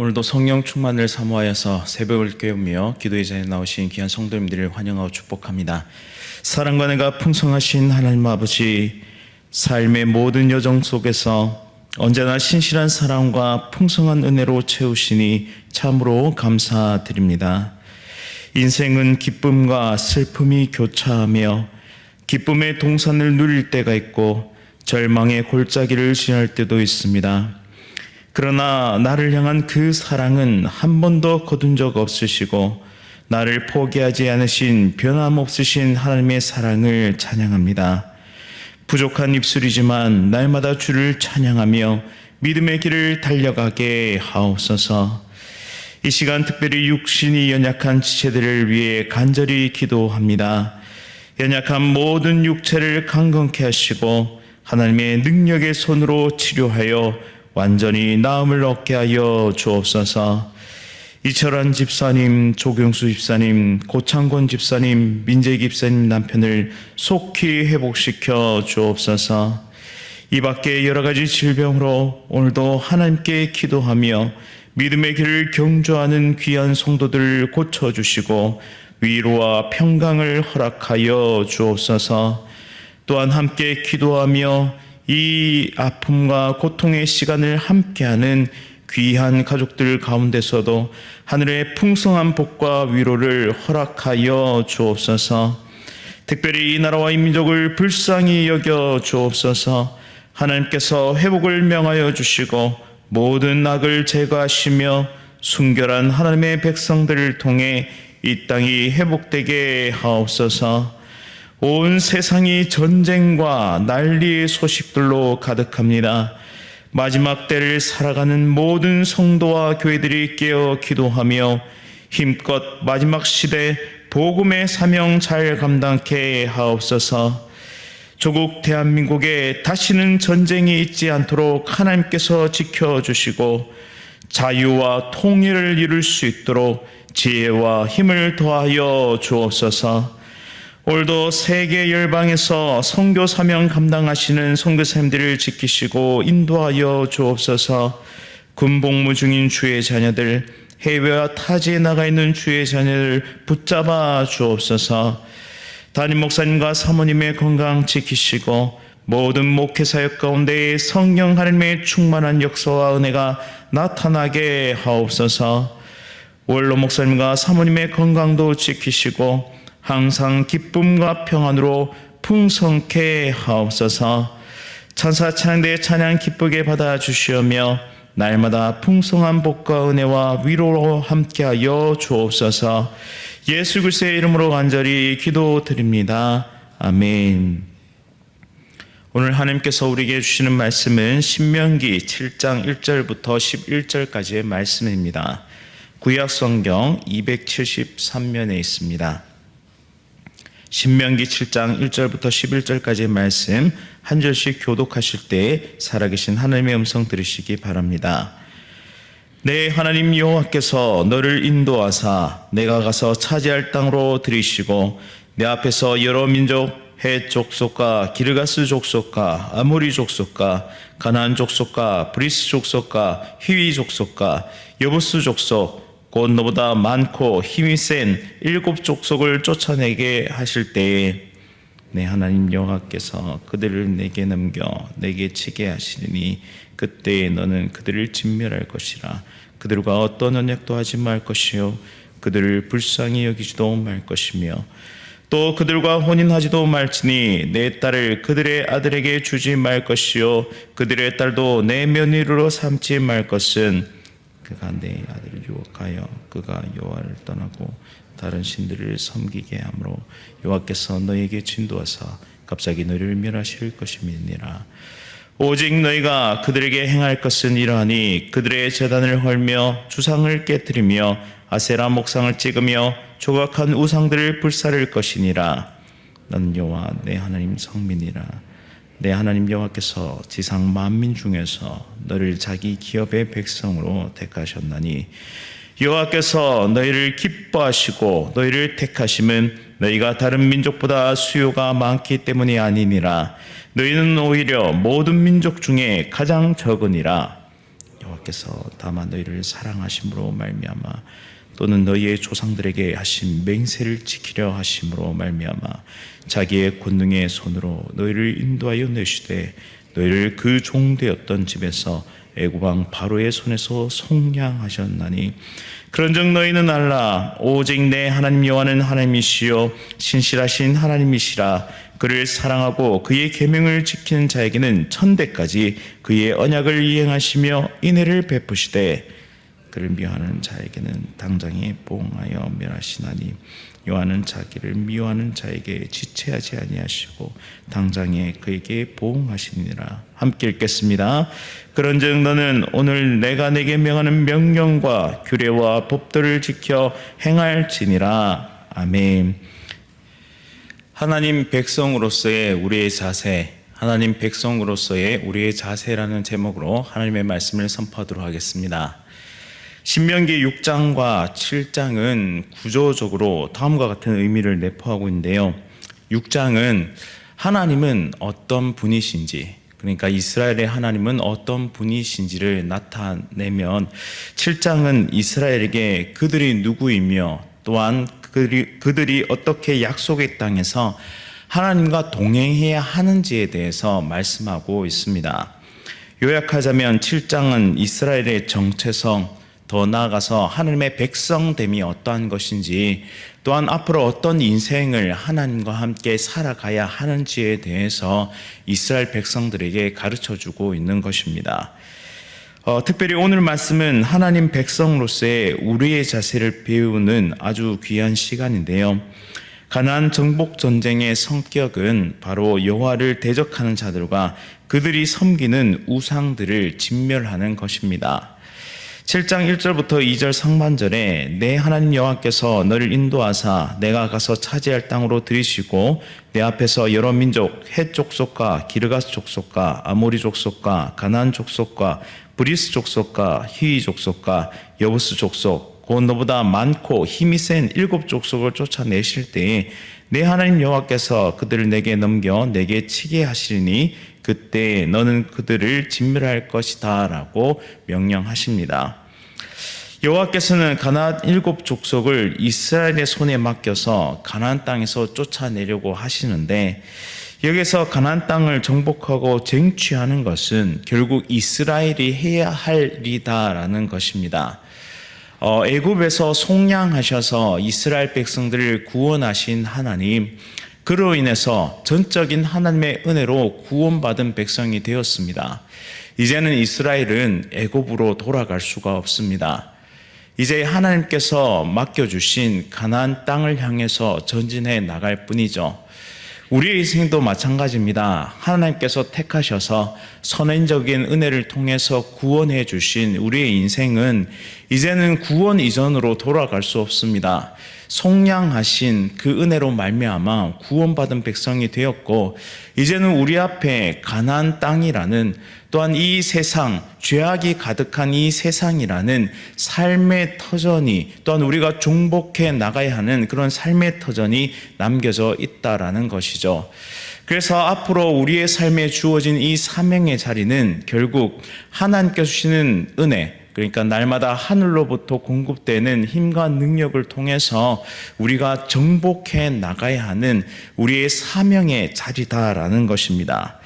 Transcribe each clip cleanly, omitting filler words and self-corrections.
오늘도 성령 충만을 사모하여서 새벽을 깨우며 기도의 자리에 나오신 귀한 성도님들을 환영하고 축복합니다. 사랑과 은혜가 풍성하신 하나님 아버지, 삶의 모든 여정 속에서 언제나 신실한 사랑과 풍성한 은혜로 채우시니 참으로 감사드립니다. 인생은 기쁨과 슬픔이 교차하며 기쁨의 동산을 누릴 때가 있고 절망의 골짜기를 지날 때도 있습니다. 그러나 나를 향한 그 사랑은 한 번도 거둔 적 없으시고 나를 포기하지 않으신 변함없으신 하나님의 사랑을 찬양합니다. 부족한 입술이지만 날마다 주를 찬양하며 믿음의 길을 달려가게 하옵소서. 이 시간 특별히 육신이 연약한 지체들을 위해 간절히 기도합니다. 연약한 모든 육체를 강건케 하시고 하나님의 능력의 손으로 치료하여 완전히 나음을 얻게 하여 주옵소서. 이철환 집사님, 조경수 집사님, 고창권 집사님, 민재 집사님 남편을 속히 회복시켜 주옵소서. 이 밖에 여러 가지 질병으로 오늘도 하나님께 기도하며 믿음의 길을 경주하는 귀한 성도들을 고쳐주시고 위로와 평강을 허락하여 주옵소서. 또한 함께 기도하며 이 아픔과 고통의 시간을 함께하는 귀한 가족들 가운데서도 하늘의 풍성한 복과 위로를 허락하여 주옵소서. 특별히 이 나라와 이 민족을 불쌍히 여겨 주옵소서. 하나님께서 회복을 명하여 주시고 모든 악을 제거하시며 순결한 하나님의 백성들을 통해 이 땅이 회복되게 하옵소서. 온 세상이 전쟁과 난리의 소식들로 가득합니다. 마지막 때를 살아가는 모든 성도와 교회들이 깨어 기도하며 힘껏 마지막 시대 복음의 사명 잘 감당케 하옵소서. 조국 대한민국에 다시는 전쟁이 있지 않도록 하나님께서 지켜주시고 자유와 통일을 이룰 수 있도록 지혜와 힘을 더하여 주옵소서. 오늘도 세계 열방에서 선교 사명 감당하시는 선교사님들을 지키시고 인도하여 주옵소서. 군복무 중인 주의 자녀들, 해외와 타지에 나가 있는 주의 자녀들 붙잡아 주옵소서. 담임 목사님과 사모님의 건강 지키시고 모든 목회사역 가운데 성령 하나님의 충만한 역사와 은혜가 나타나게 하옵소서. 원로 목사님과 사모님의 건강도 지키시고 항상 기쁨과 평안으로 풍성케 하옵소서. 천사 찬양대의 찬양 기쁘게 받아주시오며 날마다 풍성한 복과 은혜와 위로로 함께하여 주옵소서. 예수 그리스도의 이름으로 간절히 기도드립니다. 아멘. 오늘 하나님께서 우리에게 주시는 말씀은 신명기 7장 1절부터 11절까지의 말씀입니다. 구약성경 273면에 있습니다. 신명기 7장 1절부터 11절까지의 말씀 한 절씩 교독하실 때 살아계신 하나님의 음성 들으시기 바랍니다. 내 하나님 여호와께서 너를 인도하사 내가 가서 차지할 땅으로 들이시고 내 앞에서 여러 민족 헷 족속과 기르가스 족속과 아모리 족속과 가나안 족속과 브리스 족속과 히위 족속과 여부스 족속 곧 너보다 많고 힘이 센 7 족속을 쫓아내게 하실 때에 내 하나님 여호와께서 그들을 내게 넘겨 내게 치게 하시리니 그때에 너는 그들을 진멸할 것이라. 그들과 어떤 언약도 하지 말 것이요 그들을 불쌍히 여기지도 말 것이며 또 그들과 혼인하지도 말지니 내 딸을 그들의 아들에게 주지 말 것이요 그들의 딸도 내 며느리로 삼지 말 것은 그가 내 아들을 유혹하여 그가 여호와를 떠나고 다른 신들을 섬기게 하므로 여호와께서 너에게 진도하사 갑자기 너희를 멸하실 것임이니라. 오직 너희가 그들에게 행할 것은 이러하니 그들의 제단을 헐며 주상을 깨뜨리며 아세라 목상을 찍으며 조각한 우상들을 불사를 것이니라. 너는 여호와 내 하나님 성민이라. 내 하나님 여호와께서 지상 만민 중에서 너를 자기 기업의 백성으로 택하셨나니 여호와께서 너희를 기뻐하시고 너희를 택하심은 너희가 다른 민족보다 수요가 많기 때문이 아니니라. 너희는 오히려 모든 민족 중에 가장 적으니라. 여호와께서 다만 너희를 사랑하심으로 말미암아 또는 너희의 조상들에게 하신 맹세를 지키려 하심으로 말미암아 자기의 권능의 손으로 너희를 인도하여 내시되 너희를 그 종되었던 집에서 애굽 왕 바로의 손에서 속량하셨나니 그런즉 너희는 알라 오직 내 하나님 여호와는 하나님이시요 신실하신 하나님이시라. 그를 사랑하고 그의 계명을 지키는 자에게는 천대까지 그의 언약을 이행하시며 인애를 베푸시되 그를 미워하는 자에게는 당장에 보응하여 멸하시나니 여호와는 자기를 미워하는 자에게 지체하지 아니하시고 당장에 그에게 보응하시니라. 함께 읽겠습니다. 그런즉 너는 오늘 내가 내게 명하는 명령과 규례와 법도를 지켜 행할지니라. 아멘. 하나님 백성으로서의 우리의 자세, 하나님 백성으로서의 우리의 자세라는 제목으로 하나님의 말씀을 선포하도록 하겠습니다. 신명기 6장과 7장은 구조적으로 다음과 같은 의미를 내포하고 있는데요. 6장은 하나님은 어떤 분이신지, 그러니까 이스라엘의 하나님은 어떤 분이신지를 나타내면 7장은 이스라엘에게 그들이 누구이며 또한 그들이 어떻게 약속의 땅에서 하나님과 동행해야 하는지에 대해서 말씀하고 있습니다. 요약하자면 7장은 이스라엘의 정체성, 더 나아가서 하나님의 백성됨이 어떠한 것인지, 또한 앞으로 어떤 인생을 하나님과 함께 살아가야 하는지에 대해서 이스라엘 백성들에게 가르쳐주고 있는 것입니다. 특별히 오늘 말씀은 하나님 백성으로서의 우리의 자세를 배우는 아주 귀한 시간인데요. 가나안 정복 전쟁의 성격은 바로 여호와를 대적하는 자들과 그들이 섬기는 우상들을 진멸하는 것입니다. 7장 1절부터 2절 상반절에 내 하나님 여호와께서 너를 인도하사 내가 가서 차지할 땅으로 들이시고 내 앞에서 여러 민족 헷 족속과 기르가스 족속과 아모리 족속과 가나안 족속과 브리스 족속과 히위 족속과 여부스 족속 곧 너보다 많고 힘이 센 7 족속을 쫓아내실 때에 내 하나님 여호와께서 그들을 내게 넘겨 내게 치게 하시리니 그때 너는 그들을 진멸할 것이다 라고 명령하십니다. 여호와께서는 가나안 7 족속을 이스라엘의 손에 맡겨서 가나안 땅에서 쫓아내려고 하시는데, 여기서 가나안 땅을 정복하고 쟁취하는 것은 결국 이스라엘이 해야 할 일이다라는 것입니다. 애굽에서 속량하셔서 이스라엘 백성들을 구원하신 하나님, 그로 인해서 전적인 하나님의 은혜로 구원받은 백성이 되었습니다. 이제는 이스라엘은 애굽으로 돌아갈 수가 없습니다. 이제 하나님께서 맡겨주신 가나안 땅을 향해서 전진해 나갈 뿐이죠. 우리의 인생도 마찬가지입니다. 하나님께서 택하셔서 선행적인 은혜를 통해서 구원해 주신 우리의 인생은 이제는 구원 이전으로 돌아갈 수 없습니다. 속량하신 그 은혜로 말미암아 구원받은 백성이 되었고, 이제는 우리 앞에 가나안 땅이라는, 또한 이 세상, 죄악이 가득한 이 세상이라는 삶의 터전이, 또한 우리가 종복해 나가야 하는 그런 삶의 터전이 남겨져 있다라는 것이죠. 그래서 앞으로 우리의 삶에 주어진 이 사명의 자리는 결국 하나님께서 주시는 은혜, 그러니까 날마다 하늘로부터 공급되는 힘과 능력을 통해서 우리가 정복해 나가야 하는 우리의 사명의 자리다라는 것입니다.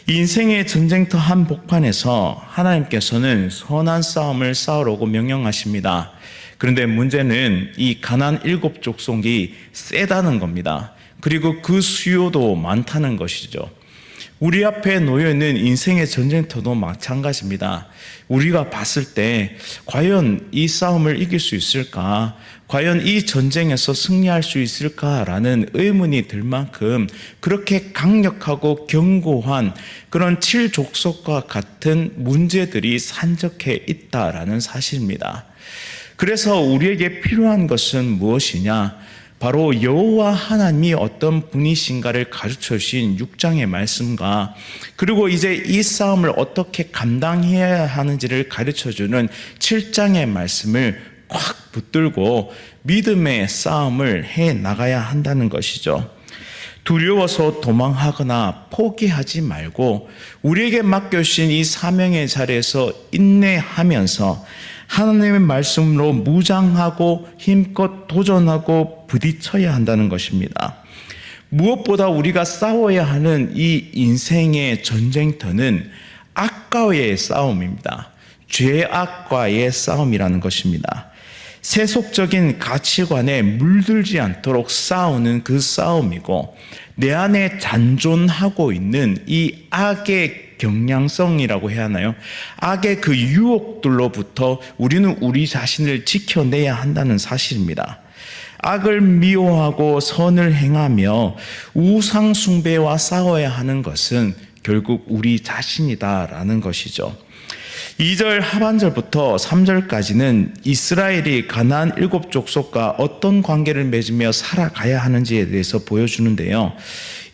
인생의 전쟁터 한복판에서 하나님께서는 선한 싸움을 싸우라고 명령하십니다. 그런데 문제는 이 가나안 7 족속이 세다는 겁니다. 그리고 그 수요도 많다는 것이죠. 우리 앞에 놓여있는 인생의 전쟁터도 마찬가지입니다. 우리가 봤을 때 과연 이 싸움을 이길 수 있을까? 과연 이 전쟁에서 승리할 수 있을까라는 의문이 들 만큼 그렇게 강력하고 견고한 그런 7족속과 같은 문제들이 산적해 있다라는 사실입니다. 그래서 우리에게 필요한 것은 무엇이냐? 바로 여호와 하나님이 어떤 분이신가를 가르쳐 주신 6장의 말씀과, 그리고 이제 이 싸움을 어떻게 감당해야 하는지를 가르쳐 주는 7장의 말씀을 꽉 붙들고 믿음의 싸움을 해 나가야 한다는 것이죠. 두려워서 도망하거나 포기하지 말고 우리에게 맡겨주신 이 사명의 자리에서 인내하면서 하나님의 말씀으로 무장하고 힘껏 도전하고 부딪혀야 한다는 것입니다. 무엇보다 우리가 싸워야 하는 이 인생의 전쟁터는 악과의 싸움입니다. 죄악과의 싸움이라는 것입니다. 세속적인 가치관에 물들지 않도록 싸우는 그 싸움이고, 내 안에 잔존하고 있는 이 악의 경량성이라고 해야 하나요? 악의 그 유혹들로부터 우리는 우리 자신을 지켜내야 한다는 사실입니다. 악을 미워하고 선을 행하며 우상 숭배와 싸워야 하는 것은 결국 우리 자신이다라는 것이죠. 2절 하반절부터 3절까지는 이스라엘이 가나안 7족속과 어떤 관계를 맺으며 살아가야 하는지에 대해서 보여주는데요.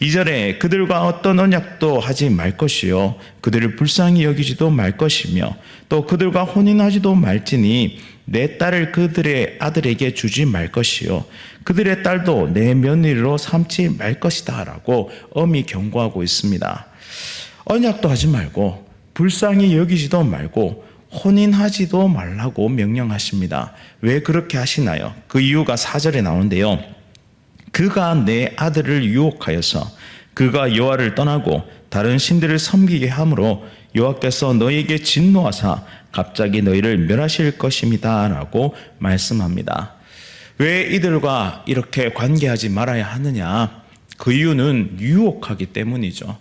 2절에 그들과 어떤 언약도 하지 말 것이요 그들을 불쌍히 여기지도 말 것이며 또 그들과 혼인하지도 말지니 내 딸을 그들의 아들에게 주지 말 것이요 그들의 딸도 내 며느리로 삼지 말 것이다 라고 엄히 경고하고 있습니다. 언약도 하지 말고 불쌍히 여기지도 말고 혼인하지도 말라고 명령하십니다. 왜 그렇게 하시나요? 그 이유가 4절에 나오는데요. 그가 내 아들을 유혹하여서 그가 여호와를 떠나고 다른 신들을 섬기게 함으로 여호와께서 너희에게 진노하사 갑자기 너희를 멸하실 것입니다 라고 말씀합니다. 왜 이들과 이렇게 관계하지 말아야 하느냐? 그 이유는 유혹하기 때문이죠.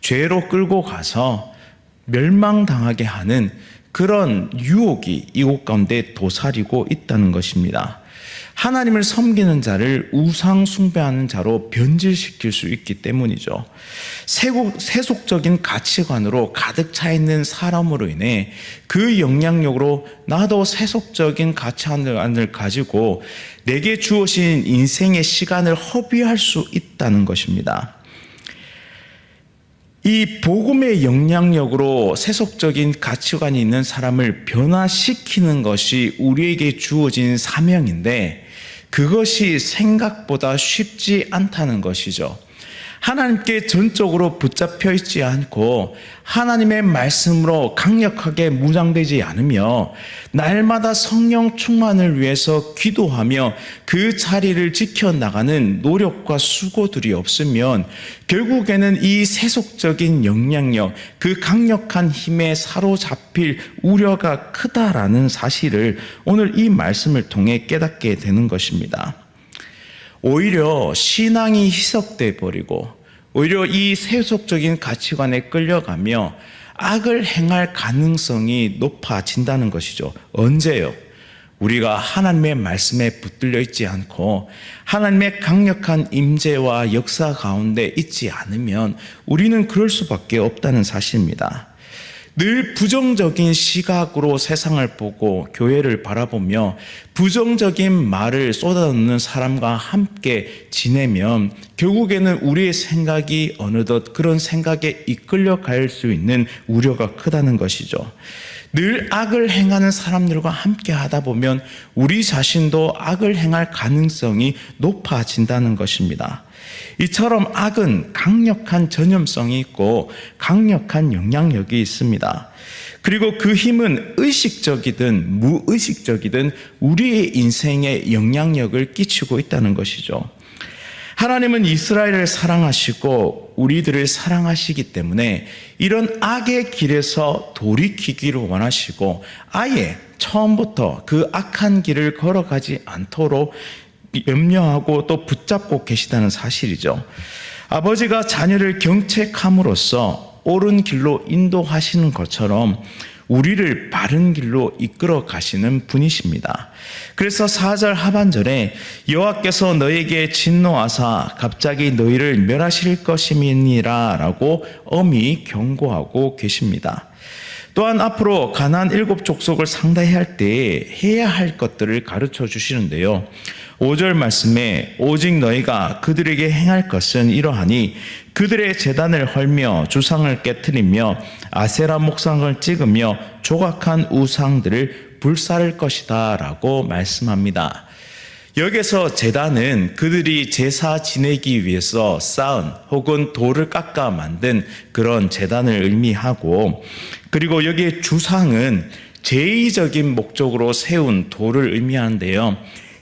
죄로 끌고 가서 멸망당하게 하는 그런 유혹이 이곳 가운데 도사리고 있다는 것입니다. 하나님을 섬기는 자를 우상 숭배하는 자로 변질시킬 수 있기 때문이죠. 세속적인 가치관으로 가득 차 있는 사람으로 인해 그 영향력으로 나도 세속적인 가치관을 가지고 내게 주어진 인생의 시간을 허비할 수 있다는 것입니다. 이 복음의 영향력으로 세속적인 가치관이 있는 사람을 변화시키는 것이 우리에게 주어진 사명인데, 그것이 생각보다 쉽지 않다는 것이죠. 하나님께 전적으로 붙잡혀 있지 않고 하나님의 말씀으로 강력하게 무장되지 않으며 날마다 성령 충만을 위해서 기도하며 그 자리를 지켜나가는 노력과 수고들이 없으면 결국에는 이 세속적인 영향력, 그 강력한 힘에 사로잡힐 우려가 크다라는 사실을 오늘 이 말씀을 통해 깨닫게 되는 것입니다. 오히려 신앙이 희석돼 버리고 오히려 이 세속적인 가치관에 끌려가며 악을 행할 가능성이 높아진다는 것이죠. 언제요? 우리가 하나님의 말씀에 붙들려 있지 않고 하나님의 강력한 임재와 역사 가운데 있지 않으면 우리는 그럴 수밖에 없다는 사실입니다. 늘 부정적인 시각으로 세상을 보고 교회를 바라보며 부정적인 말을 쏟아놓는 사람과 함께 지내면 결국에는 우리의 생각이 어느덧 그런 생각에 이끌려 갈 수 있는 우려가 크다는 것이죠. 늘 악을 행하는 사람들과 함께 하다 보면 우리 자신도 악을 행할 가능성이 높아진다는 것입니다. 이처럼 악은 강력한 전염성이 있고 강력한 영향력이 있습니다. 그리고 그 힘은 의식적이든 무의식적이든 우리의 인생에 영향력을 끼치고 있다는 것이죠. 하나님은 이스라엘을 사랑하시고 우리들을 사랑하시기 때문에 이런 악의 길에서 돌이키기를 원하시고 아예 처음부터 그 악한 길을 걸어가지 않도록 염려하고 또 붙잡고 계시다는 사실이죠. 아버지가 자녀를 경책함으로써 옳은 길로 인도하시는 것처럼 우리를 바른 길로 이끌어 가시는 분이십니다. 그래서 4절 하반절에 여호와께서 너에게 진노하사 갑자기 너희를 멸하실 것임이니라 라고 엄히 경고하고 계십니다. 또한 앞으로 가나안 7족속을 상대할 때 해야 할 것들을 가르쳐 주시는데요. 5절 말씀에 오직 너희가 그들에게 행할 것은 이러하니 그들의 제단을 헐며 주상을 깨트리며 아세라 목상을 찍으며 조각한 우상들을 불사를 것이다 라고 말씀합니다. 여기서 제단은 그들이 제사 지내기 위해서 쌓은 혹은 돌을 깎아 만든 그런 제단을 의미하고, 그리고 여기에 주상은 제의적인 목적으로 세운 돌을 의미하는데요.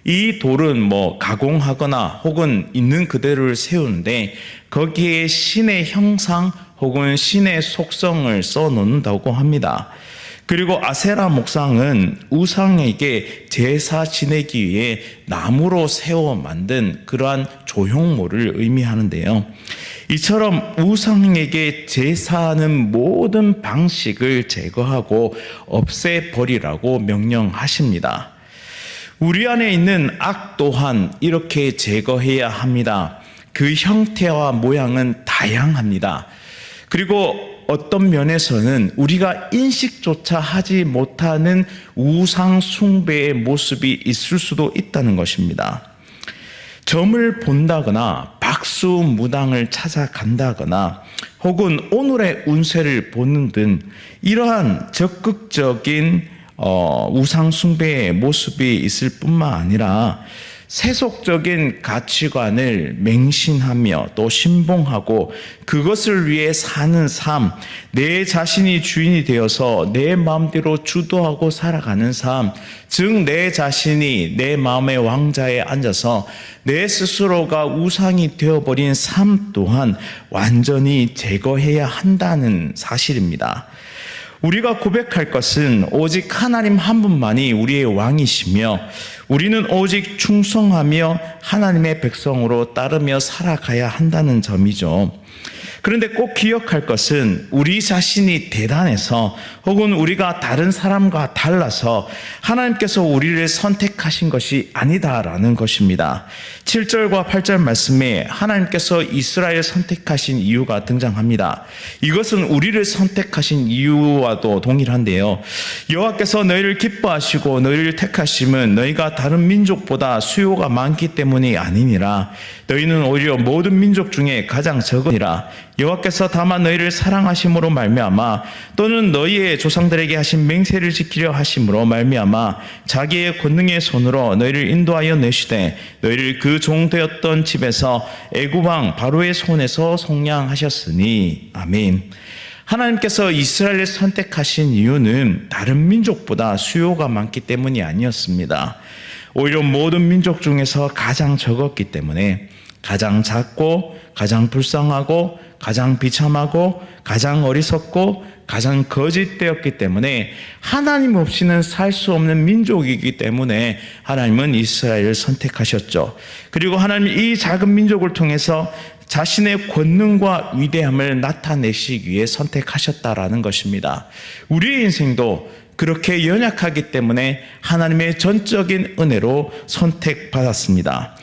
이 돌은 가공하거나 혹은 있는 그대로를 세우는데 거기에 신의 형상 혹은 신의 속성을 써 놓는다고 합니다. 그리고 아세라 목상은 우상에게 제사 지내기 위해 나무로 세워 만든 그러한 조형물을 의미하는데요. 이처럼 우상에게 제사하는 모든 방식을 제거하고 없애버리라고 명령하십니다. 우리 안에 있는 악 또한 이렇게 제거해야 합니다. 그 형태와 모양은 다양합니다. 그리고 어떤 면에서는 우리가 인식조차 하지 못하는 우상 숭배의 모습이 있을 수도 있다는 것입니다. 점을 본다거나 박수무당을 찾아간다거나 혹은 오늘의 운세를 보는 등 이러한 적극적인 우상 숭배의 모습이 있을 뿐만 아니라 세속적인 가치관을 맹신하며 또 신봉하고 그것을 위해 사는 삶, 내 자신이 주인이 되어서 내 마음대로 주도하고 살아가는 삶, 즉 내 자신이 내 마음의 왕자에 앉아서 내 스스로가 우상이 되어버린 삶 또한 완전히 제거해야 한다는 사실입니다. 우리가 고백할 것은 오직 하나님 한 분만이 우리의 왕이시며 우리는 오직 충성하며 하나님의 백성으로 따르며 살아가야 한다는 점이죠. 그런데 꼭 기억할 것은 우리 자신이 대단해서 혹은 우리가 다른 사람과 달라서 하나님께서 우리를 선택하신 것이 아니다라는 것입니다. 7절과 8절 말씀에 하나님께서 이스라엘을 선택하신 이유가 등장합니다. 이것은 우리를 선택하신 이유와도 동일한데요. 여호와께서 너희를 기뻐하시고 너희를 택하심은 너희가 다른 민족보다 수요가 많기 때문이 아니니라. 너희는 오히려 모든 민족 중에 가장 적으니라. 여호와께서 다만 너희를 사랑하심으로 말미암아 또는 너희의 조상들에게 하신 맹세를 지키려 하심으로 말미암아 자기의 권능의 손으로 너희를 인도하여 내시되 너희를 그 종되었던 집에서 애굽 왕 바로의 손에서 속량하셨으니. 아멘. 하나님께서 이스라엘을 선택하신 이유는 다른 민족보다 수요가 많기 때문이 아니었습니다. 오히려 모든 민족 중에서 가장 적었기 때문에 가장 작고 가장 불쌍하고 가장 비참하고 가장 어리석고 가장 거짓되었기 때문에 하나님 없이는 살 수 없는 민족이기 때문에 하나님은 이스라엘을 선택하셨죠. 그리고 하나님 이 작은 민족을 통해서 자신의 권능과 위대함을 나타내시기 위해 선택하셨다라는 것입니다. 우리의 인생도 그렇게 연약하기 때문에 하나님의 전적인 은혜로 선택받았습니다.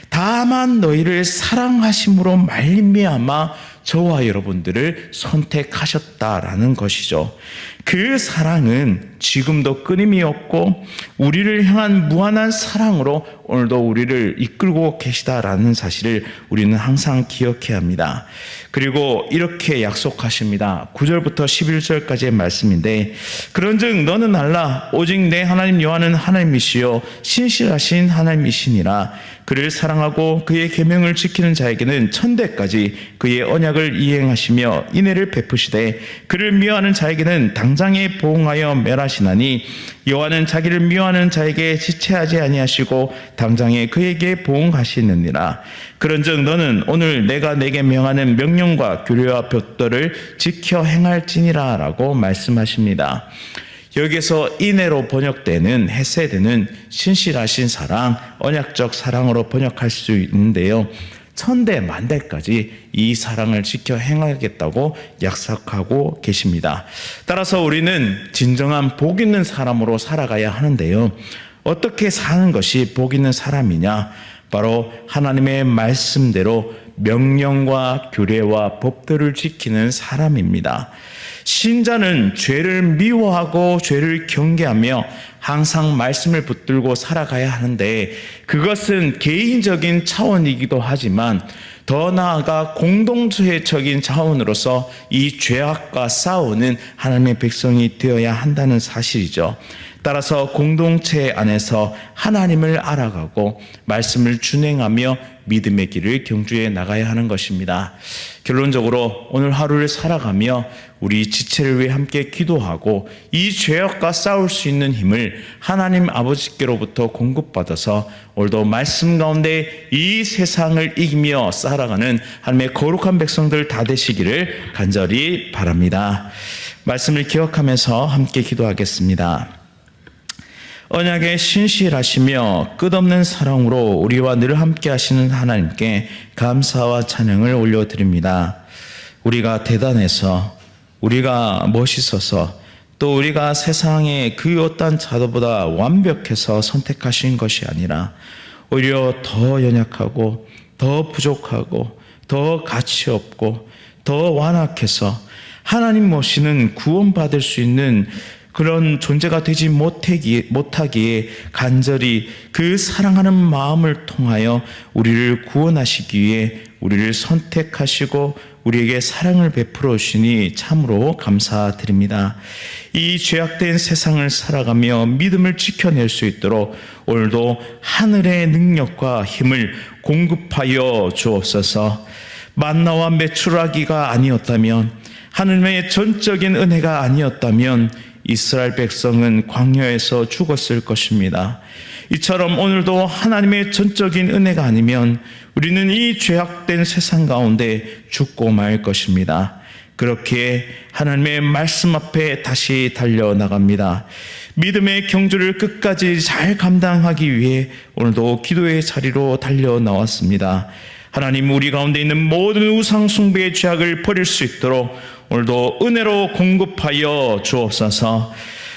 다만 너희를 사랑하심으로 말미암아 저와 여러분들을 선택하셨다라는 것이죠. 그 사랑은 지금도 끊임이 없고 우리를 향한 무한한 사랑으로 오늘도 우리를 이끌고 계시다라는 사실을 우리는 항상 기억해야 합니다. 그리고 이렇게 약속하십니다. 9절부터 11절까지의 말씀인데 그런즉 너는 알라 오직 내 하나님 여호와는 하나님이시요 신실하신 하나님이시니라. 그를 사랑하고 그의 계명을 지키는 자에게는 천대까지 그의 언약을 이행하시며 인애를 베푸시되 그를 미워하는 자에게는 당장에 보응하여 멸하시나니 여호와는 자기를 미워하는 자에게 지체하지 아니하시고 당장에 그에게 보응하시느니라. 그런즉 너는 오늘 내가 내게 명하는 명령과 규례와 돛도를 지켜 행할지니라 라고 말씀하십니다. 여기서 인애로 번역되는 헤세드는 신실하신 사랑, 언약적 사랑으로 번역할 수 있는데요. 천대 만대까지 이 사랑을 지켜 행하겠다고 약속하고 계십니다. 따라서 우리는 진정한 복 있는 사람으로 살아가야 하는데요. 어떻게 사는 것이 복 있는 사람이냐? 바로 하나님의 말씀대로 명령과 규례와 법들을 지키는 사람입니다. 신자는 죄를 미워하고 죄를 경계하며 항상 말씀을 붙들고 살아가야 하는데 그것은 개인적인 차원이기도 하지만 더 나아가 공동체적인 차원으로서 이 죄악과 싸우는 하나님의 백성이 되어야 한다는 사실이죠. 따라서 공동체 안에서 하나님을 알아가고 말씀을 준행하며 믿음의 길을 경주해 나가야 하는 것입니다. 결론적으로 오늘 하루를 살아가며 우리 지체를 위해 함께 기도하고 이 죄악과 싸울 수 있는 힘을 하나님 아버지께로부터 공급받아서 오늘도 말씀 가운데 이 세상을 이기며 살아가는 하나님의 거룩한 백성들 다 되시기를 간절히 바랍니다. 말씀을 기억하면서 함께 기도하겠습니다. 언약에 신실하시며 끝없는 사랑으로 우리와 늘 함께 하시는 하나님께 감사와 찬양을 올려드립니다. 우리가 대단해서, 우리가 멋있어서, 또 우리가 세상의 그 어떤 자도보다 완벽해서 선택하신 것이 아니라 오히려 더 연약하고 더 부족하고 더 가치 없고 더 완악해서 하나님 모시는 구원받을 수 있는 그런 존재가 되지 못하기에 간절히 그 사랑하는 마음을 통하여 우리를 구원하시기 위해 우리를 선택하시고 우리에게 사랑을 베풀어 주시니 참으로 감사드립니다. 이 죄악된 세상을 살아가며 믿음을 지켜낼 수 있도록 오늘도 하늘의 능력과 힘을 공급하여 주옵소서. 만나와 메추라기가 아니었다면, 하나님의 전적인 은혜가 아니었다면 이스라엘 백성은 광야에서 죽었을 것입니다. 이처럼 오늘도 하나님의 전적인 은혜가 아니면 우리는 이 죄악된 세상 가운데 죽고 말 것입니다. 그렇게 하나님의 말씀 앞에 다시 달려나갑니다. 믿음의 경주를 끝까지 잘 감당하기 위해 오늘도 기도의 자리로 달려나왔습니다. 하나님, 우리 가운데 있는 모든 우상 숭배의 죄악을 버릴 수 있도록 오늘도 은혜로 공급하여 주옵소서.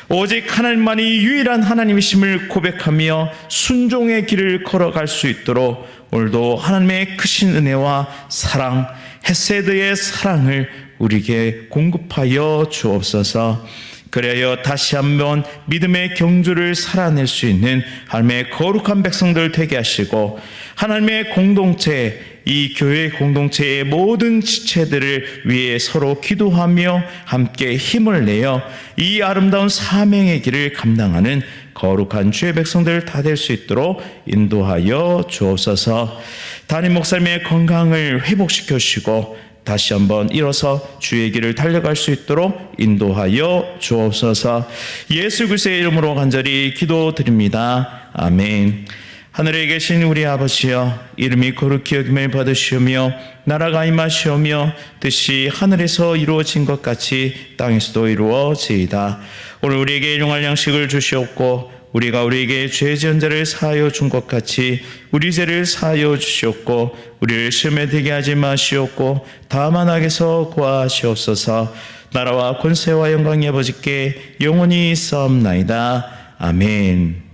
오직 하나님만이 유일한 하나님이심을 고백하며 순종의 길을 걸어갈 수 있도록 오늘도 하나님의 크신 은혜와 사랑, 헤세드의 사랑을 우리에게 공급하여 주옵소서. 그래야 다시 한번 믿음의 경주를 살아낼 수 있는 하나님의 거룩한 백성들 되게 하시고, 하나님의 공동체, 이 교회 공동체의 모든 지체들을 위해 서로 기도하며 함께 힘을 내어 이 아름다운 사명의 길을 감당하는 거룩한 주의 백성들 다 될 수 있도록 인도하여 주옵소서. 담임 목사님의 건강을 회복시켜 주시고 다시 한번 일어서 주의 길을 달려갈 수 있도록 인도하여 주옵소서. 예수 그리스도의 이름으로 간절히 기도드립니다. 아멘. 하늘에 계신 우리 아버지여, 이름이 거룩히 여김을 받으시오며 나라가 임하시오며 뜻이 하늘에서 이루어진 것 같이 땅에서도 이루어지이다. 오늘 우리에게 일용할 양식을 주시옵고 우리가 우리에게 죄 지은 자를 사하여 준 것 같이 우리 죄를 사하여 주시옵고 우리를 시험에 들게 하지 마시옵고 다만 악에서 구하시옵소서. 나라와 권세와 영광이 아버지께 영원히 있사옵나이다. 아멘.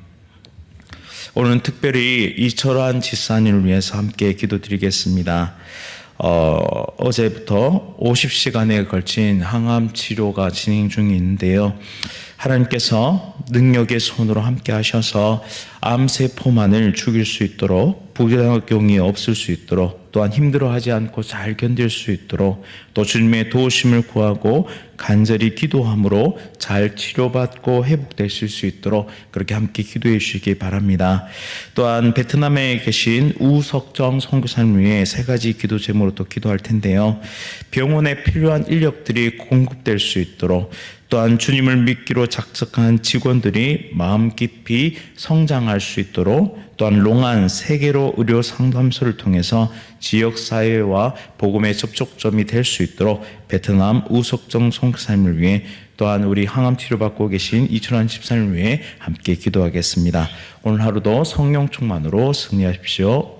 오늘은 특별히 이철환 집사님을 위해서 함께 기도드리겠습니다. 어제부터 50시간에 걸친 항암 치료가 진행 중에 있는데요. 하나님께서 능력의 손으로 함께 하셔서 암세포만을 죽일 수 있도록, 부작용이 없을 수 있도록, 또한 힘들어하지 않고 잘 견딜 수 있도록 또 주님의 도우심을 구하고 간절히 기도함으로 잘 치료받고 회복되실 수 있도록 그렇게 함께 기도해 주시기 바랍니다. 또한 베트남에 계신 우석정 선교사님 위해 3가지 기도 제목으로 또 기도할 텐데요. 병원에 필요한 인력들이 공급될 수 있도록, 또한 주님을 믿기로 작정한 직원들이 마음 깊이 성장할 수 있도록, 또한 롱안 세계로 의료 상담소를 통해서 지역사회와 복음의 접촉점이 될 수 있도록 베트남 우석정 선교사님을 위해, 또한 우리 항암 치료받고 계신 이철환 집사님을 위해 함께 기도하겠습니다. 오늘 하루도 성령 충만으로 승리하십시오.